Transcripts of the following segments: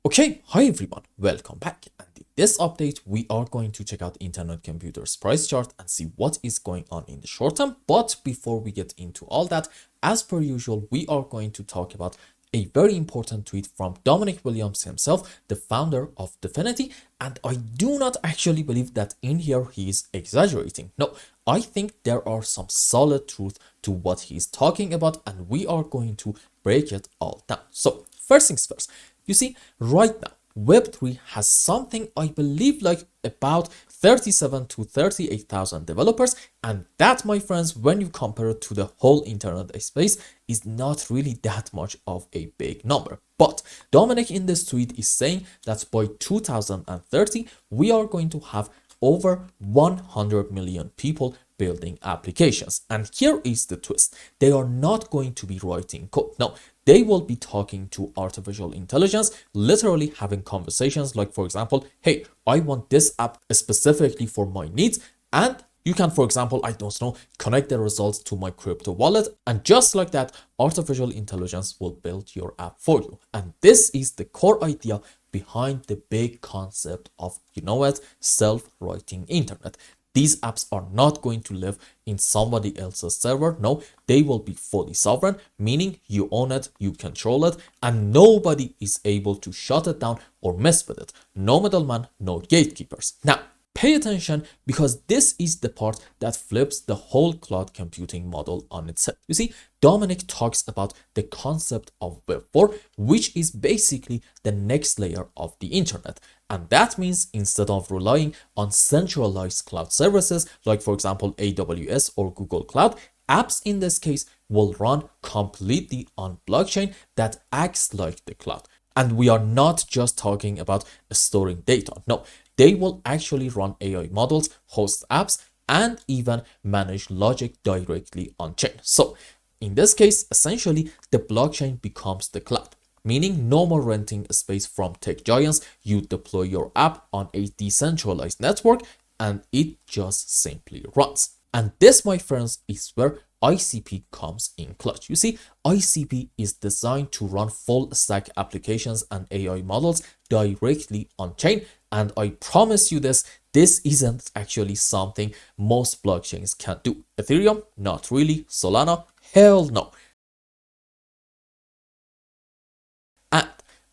Okay, hi everyone, welcome back. And in this update, we are going to check out Internet Computer's price chart and see what is going on in the short term. But before we get into all that, as per usual, we are going to talk about a very important tweet from Dominic Williams himself, the founder of Definity. And I do not actually believe that in here he is exaggerating. No, I think there are some solid truth to what he's talking about, and we are going to break it all down. So first things first. You see, right now, Web3 has something I believe like about 37 to 38,000 developers, and that, my friends, when you compare it to the whole internet space, is not really that much of a big number. But Dominic in this tweet is saying that by 2030, we are going to have over 100 million people building applications. And here is the twist. They are not going to be writing code. No, they will be talking to artificial intelligence, literally having conversations like, for example, hey, I want this app specifically for my needs. And you can, for example, I don't know, connect the results to my crypto wallet. And just like that, artificial intelligence will build your app for you. And this is the core idea behind the big concept of, self-writing internet. These apps are not going to live in somebody else's server. No, they will be fully sovereign, meaning you own it, you control it, and nobody is able to shut it down or mess with it. No middleman, no gatekeepers. Now, pay attention, because this is the part that flips the whole cloud computing model on its head. You see, Dominic talks about the concept of Web 4, which is basically the next layer of the internet. And that means instead of relying on centralized cloud services, like for example, AWS or Google Cloud, apps in this case will run completely on blockchain that acts like the cloud. And we are not just talking about storing data. No, they will actually run AI models, host apps, and even manage logic directly on chain. So in this case, essentially, the blockchain becomes the cloud, meaning no more renting space from tech giants. You deploy your app on a decentralized network and it just simply runs. And this, my friends, is where ICP comes in clutch. You see, ICP is designed to run full stack applications and AI models directly on chain. And I promise you this isn't actually something most blockchains can do. Ethereum, not really. Solana, hell no. And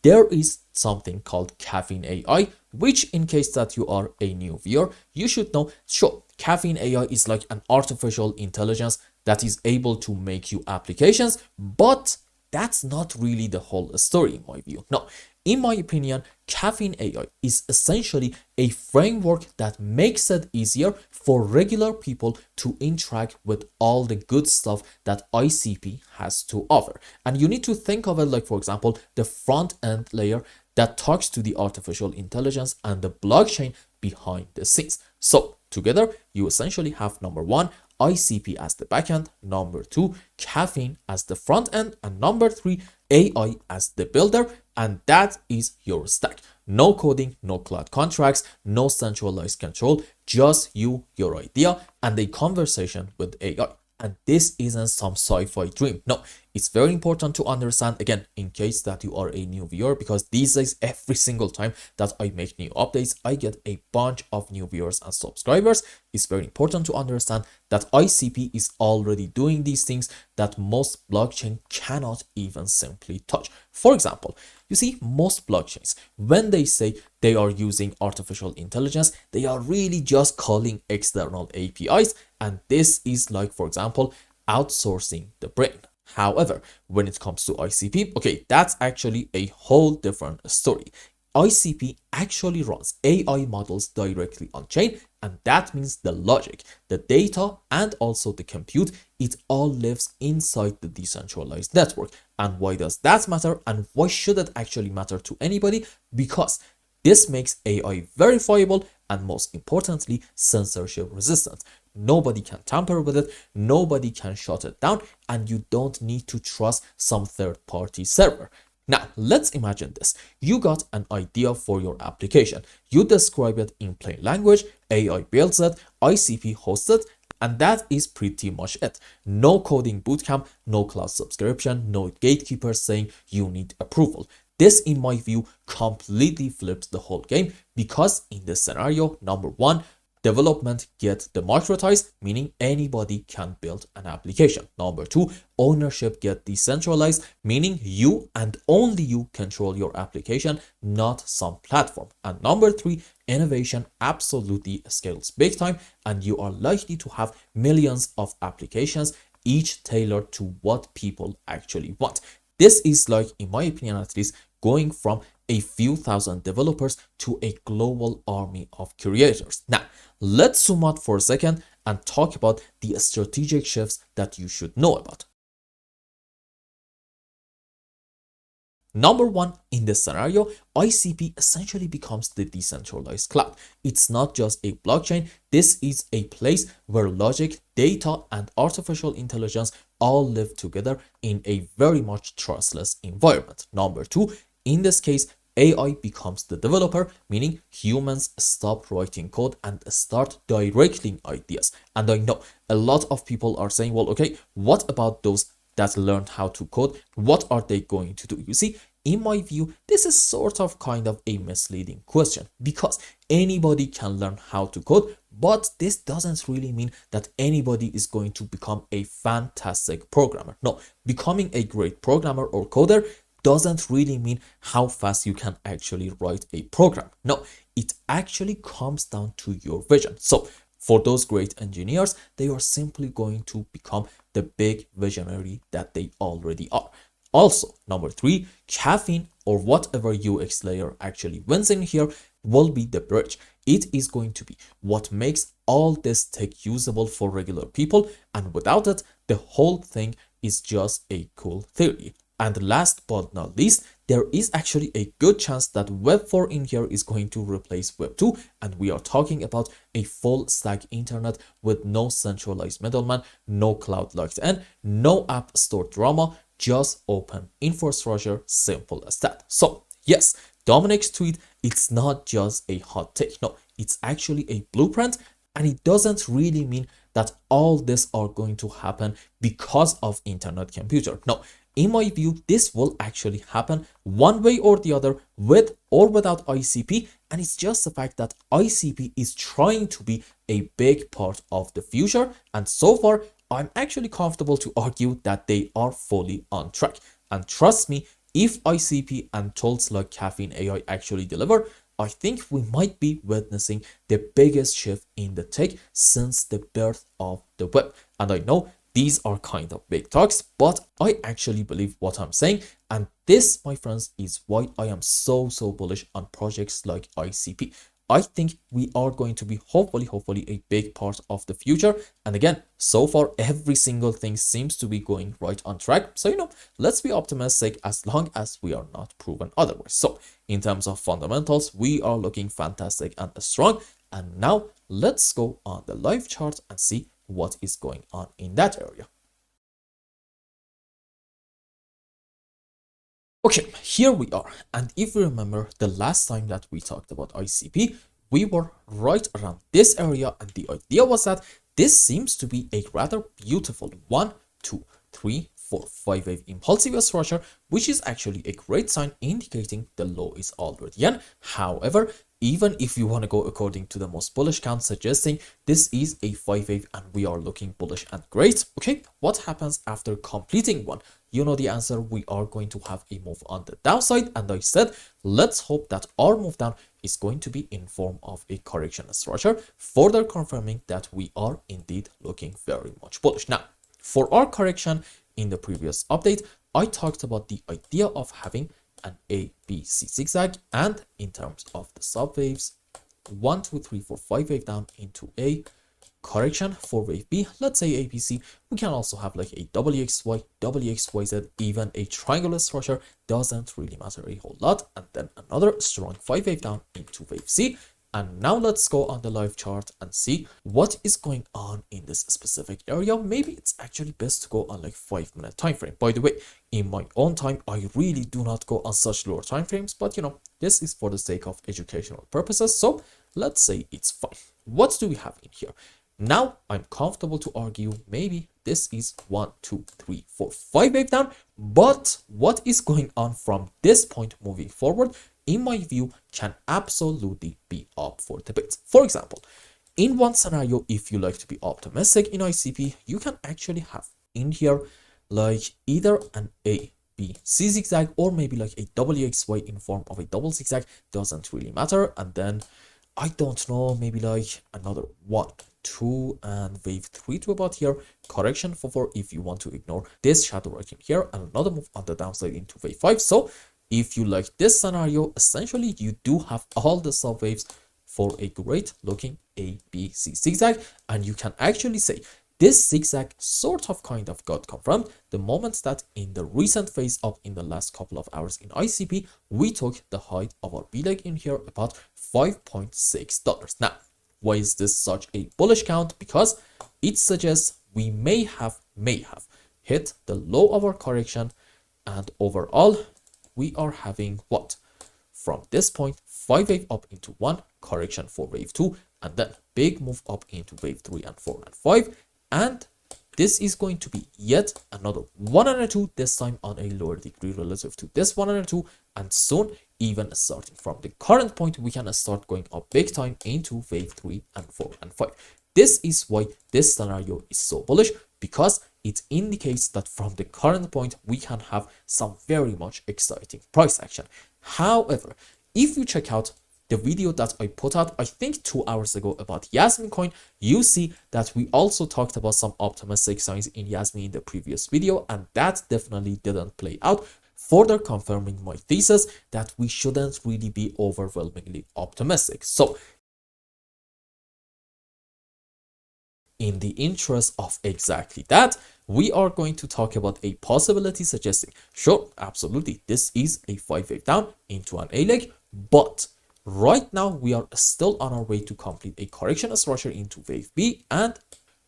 there is something called Caffeine AI, which, in case that you are a new viewer, you should know. Sure, Caffeine AI is like an artificial intelligence that is able to make you applications, but that's not really the whole story in my view. No, in my opinion, Caffeine AI is essentially a framework that makes it easier for regular people to interact with all the good stuff that ICP has to offer. And you need to think of it like, for example, the front end layer that talks to the artificial intelligence and the blockchain behind the scenes. So together, you essentially have number one, ICP as the backend, number two, Caffeine as the front end, and number three, AI as the builder. And that is your stack. No coding, no cloud contracts, no centralized control, just you, your idea, and a conversation with AI. And this isn't some sci-fi dream. No, it's very important to understand, again, in case that you are a new viewer, because these days, every single time that I make new updates, I get a bunch of new viewers and subscribers. It's very important to understand that ICP is already doing these things that most blockchain cannot even simply touch. For example, you see, most blockchains, when they say they are using artificial intelligence, they are really just calling external APIs. And this is like, for example, outsourcing the brain. However, when it comes to ICP, okay, that's actually a whole different story. ICP actually runs AI models directly on chain, and that means the logic, the data, and also the compute, it all lives inside the decentralized network. And why does that matter? And why should it actually matter to anybody? Because this makes AI verifiable and, most importantly, censorship resistant. Nobody can tamper with it, nobody can shut it down, and you don't need to trust some third-party server. Now, let's imagine this. You got an idea for your application. You describe it in plain language, AI builds it, ICP hosts it, and that is pretty much it. No coding bootcamp, no cloud subscription, no gatekeepers saying you need approval. This, in my view, completely flips the whole game, because in this scenario, number one, development get democratized, meaning anybody can build an application. Number two, ownership get decentralized, meaning you and only you control your application, not some platform. And number three, innovation absolutely scales big time, and you are likely to have millions of applications, each tailored to what people actually want. This is like, in my opinion at least, going from a few thousand developers to a global army of creators. Now, let's zoom out for a second and talk about the strategic shifts that you should know about. Number one, in this scenario, ICP essentially becomes the decentralized cloud. It's not just a blockchain. This is a place where logic, data, and artificial intelligence all live together in a very much trustless environment. Number two, in this case, AI becomes the developer, meaning humans stop writing code and start directing ideas. And I know a lot of people are saying, well, okay, what about those that learned how to code? What are they going to do? You see, in my view, this is sort of kind of a misleading question, because anybody can learn how to code, but this doesn't really mean that anybody is going to become a fantastic programmer. No, becoming a great programmer or coder doesn't really mean how fast you can actually write a program. No, it actually comes down to your vision. So for those great engineers, they are simply going to become the big visionary that they already are. Also, number three, caffeine, or whatever UX layer actually wins in here, will be the bridge. It is going to be what makes all this tech usable for regular people, and without it, the whole thing is just a cool theory. And last but not least, there is actually a good chance that Web 4 in here is going to replace Web 2, and we are talking about a full stack internet with no centralized middleman, no cloud locked in, no app store drama, just open infrastructure, simple as that. So yes, Dominic's tweet, it's not just a hot take. No, it's actually a blueprint, and it doesn't really mean that all this are going to happen because of internet computer. No, in my view, this will actually happen one way or the other, with or without ICP, and it's just the fact that ICP is trying to be a big part of the future, and so far, I'm actually comfortable to argue that they are fully on track. And trust me, if ICP and tools like Caffeine AI actually deliver, I think we might be witnessing the biggest shift in the tech since the birth of the web. And I know these are kind of big talks, but I actually believe what I'm saying. And this, my friends, is why I am so bullish on projects like ICP. I think we are going to be hopefully a big part of the future. And again, so far, every single thing seems to be going right on track. So, let's be optimistic as long as we are not proven otherwise. So in terms of fundamentals, we are looking fantastic and strong. And now let's go on the live chart and see what is going on in that area. Okay, here we are. And if you remember the last time that we talked about ICP, we were right around this area, and the idea was that this seems to be a rather beautiful 1, 2, 3, 4, 5 wave impulsive structure, which is actually a great sign indicating the low is already in. However, even if you want to go according to the most bullish count suggesting this is a 5 wave and we are looking bullish and great, okay, what happens after completing one? You know the answer, we are going to have a move on the downside, and I said let's hope that our move down is going to be in form of a correction structure, further confirming that we are indeed looking very much bullish. Now, for our correction in the previous update, I talked about the idea of having an A, B, C zigzag, and in terms of the sub waves, 1, 2, 3, 4, 5 wave down into a correction for wave B, let's say ABC. We can also have like a WXY, WXYZ, even a triangular structure, doesn't really matter a whole lot, and then another strong 5 wave down into wave C. And now let's go on the live chart and see what is going on in this specific area. Maybe it's actually best to go on like 5-minute time frame. By the way, in my own time, I really do not go on such lower time frames, but this is for the sake of educational purposes, so let's say it's fine. What do we have in here? Now I'm comfortable to argue maybe this is 1, 2, 3, 4, 5 wave down, but what is going on from this point moving forward, in my view, can absolutely be up for debate. For example, in one scenario, if you like to be optimistic in ICP, you can actually have in here like either an A, B, C zigzag, or maybe like a WXY in form of a double zigzag, doesn't really matter. And then I don't know, maybe like another 1, 2, and wave 3 to about here, correction for 4 if you want to ignore this shadow right in here, and another move on the downside into wave 5. So if you like this scenario, essentially you do have all the sub waves for a great looking A, B, C zigzag, and you can actually say this zigzag sort of kind of got confirmed the moment that in the recent phase up in the last couple of hours in ICP, we took the height of our B leg in here about $5.6. Now, why is this such a bullish count? Because it suggests we may have hit the low of our correction, and overall we are having what? From this point, 5 wave up into 1, correction for wave 2, and then big move up into wave 3 and 4 and 5. And this is going to be yet another 1 and a 2, this time on a lower degree relative to this 1 and a 2. And soon, even starting from the current point, we can start going up big time into wave 3 and 4 and 5. This is why this scenario is so bullish, because it indicates that from the current point, we can have some very much exciting price action. However, if you check out the video that I put out, I think 2 hours ago about Yasmin coin, you see that we also talked about some optimistic signs in Yasmin in the previous video, and that definitely didn't play out, further confirming my thesis that we shouldn't really be overwhelmingly optimistic. So in the interest of exactly that, we are going to talk about a possibility suggesting, sure, absolutely, this is a 5 wave down into an A leg, but right now we are still on our way to complete a correction structure into wave B, and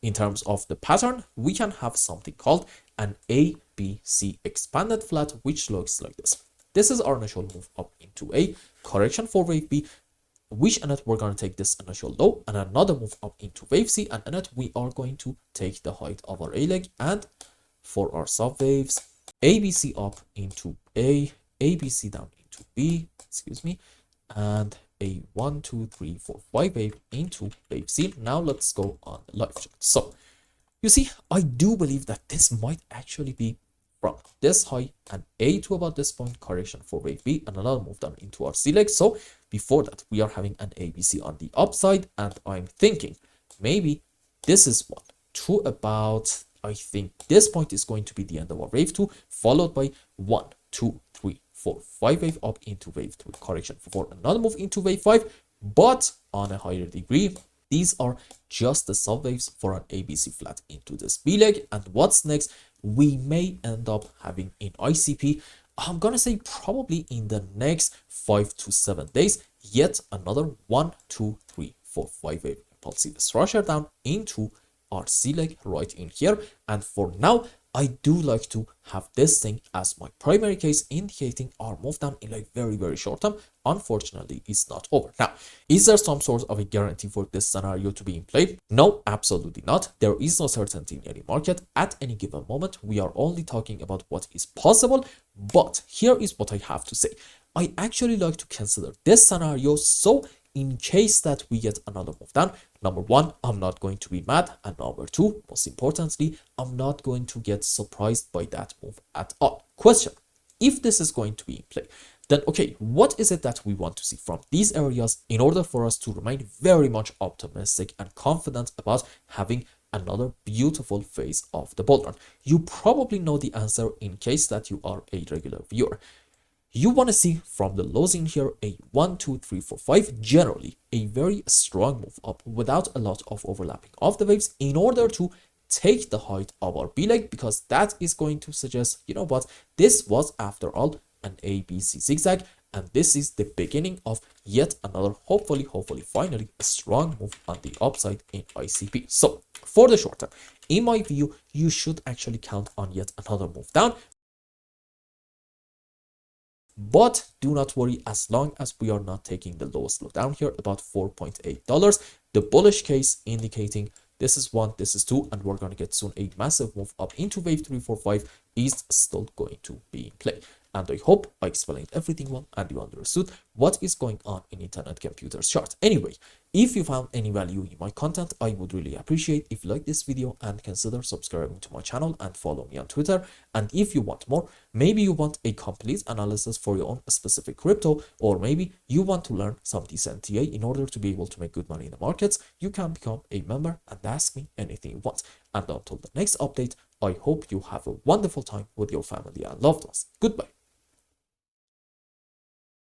in terms of the pattern, we can have something called an ABC expanded flat, which looks like this. This is our initial move up into a correction for wave B, which in it we're going to take this initial low and another move up into wave C, and in it we are going to take the height of our A leg, and for our sub waves, ABC up into A, ABC down into B, excuse me, and a 1, 2, 3, 4, 5 wave into wave C. Now let's go on the live chart. So you see, I do believe that this might actually be from this high and A to about this point, correction for wave B, and another move down into our C leg. So before that, we are having an ABC on the upside, and I'm thinking maybe this is one to about, I think this point is going to be the end of our wave 2, followed by 1, 2, 3, 4, 5 wave up into wave 3, correction for 4, another move into wave 5, but on a higher degree. These are just the sub waves for an ABC flat into this B leg. And what's next? We may end up having in ICP, I'm gonna say probably in the next 5 to 7 days, yet another 1, 2, 3, 4, 5 wave impulsive structure down into our C leg right in here. And for now, I do like to have this thing as my primary case, indicating our move down in like very short term. Unfortunately, it's not over. Now, is there some sort of a guarantee for this scenario to be in play? No, absolutely not. There is no certainty in any market at any given moment. We are only talking about what is possible. But here is what I have to say. I actually like to consider this scenario, so in case that we get another move down, number one, I'm not going to be mad, and number two, most importantly, I'm not going to get surprised by that move at all. Question: if this is going to be in play, then okay, what is it that we want to see from these areas in order for us to remain very much optimistic and confident about having another beautiful phase of the bull run? You probably know the answer in case that you are a regular viewer. You want to see from the lows in here a 1, 2, 3, 4, 5, generally a very strong move up without a lot of overlapping of the waves in order to take the height of our B leg, because that is going to suggest, you know what, this was after all an ABC zigzag, and this is the beginning of yet another, hopefully finally a strong move on the upside in ICP. So for the short term, in my view, you should actually count on yet another move down. But do not worry, as long as we are not taking the lowest low down here, about $4.8, the bullish case indicating this is 1, this is 2, and we're going to get soon a massive move up into wave 3, 4, 5 is still going to be in play. And I hope I explained everything well and you understood what is going on in Internet Computers chart. Anyway, if you found any value in my content, I would really appreciate if you like this video and consider subscribing to my channel and follow me on Twitter. And if you want more, maybe you want a complete analysis for your own specific crypto, or maybe you want to learn some decent TA in order to be able to make good money in the markets, you can become a member and ask me anything you want. And until the next update, I hope you have a wonderful time with your family and loved ones. Goodbye.